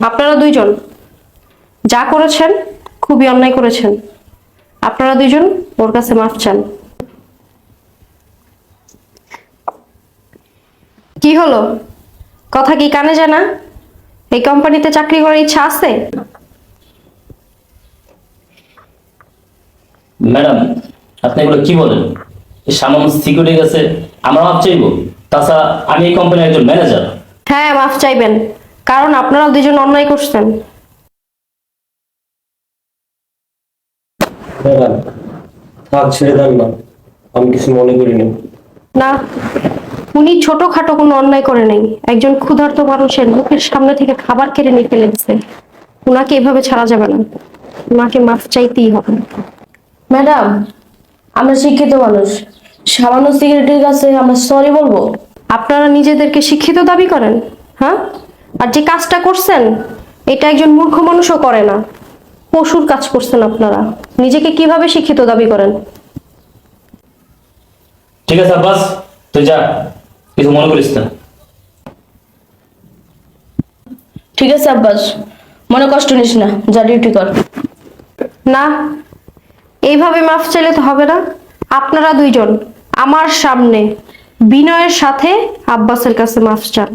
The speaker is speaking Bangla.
আপনারা দুইজন যা করেছেন খুবই অন্যায় করেছেন। আপনারা দুইজন ওর কাছে মাফ চান। কি হলো, কথা কি কানে যায় না? এই কোম্পানিতে চাকরি করার ইচ্ছা আছে? ম্যাডাম, আপনি এগুলো কি বলেন? এই সামান্য সিকিউরিটি কাছে আমরা মাপ চাইবো? তাছাড়া আমি এই কোম্পানির একজন ম্যানেজার। হ্যাঁ, মাফ চাইবেন, কারণ আপনারা দুইজন অন্যায় করছেন। ম্যাডাম, হাত ছেড়ে দেন না, আমি কিছু মনে করিনি। না, উনি ছোটখাটো কোনো অন্যায় করে নাই। একজন ক্ষুধার্ত মানুষের মুখের সামনে থেকে খাবার কেড়ে নিয়ে ফেলে দিচ্ছে। উনাকে এভাবে ছাড়া যাবে না, উনাকে মাফ চাইতেই হবে। ম্যাডাম, আমরা শিক্ষিত মানুষ, সামান্য সিকিউরিটির কাছে আমরা সরি বলবো? আপনারা নিজেদেরকে শিক্ষিত দাবি করেন? হ্যাঁ, আর যে কাজটা করছেন এটা একজন মূর্খ মানুষও করে না। পশুর কাজ করছেন আপনারা, নিজেকে কিভাবে শিক্ষিত দাবি করেন? ঠিক আছে আব্বাস, তুই যা, কিছু মনে করিস না। ঠিক আছে আব্বাস, মনে কষ্ট নিস না, যা ডিউটি কর। না, এইভাবে মাফ চাইলে তো হবে না। আপনারা দুইজন আমার সামনে বিনয়ের সাথে আব্বাসের কাছে মাফ চান।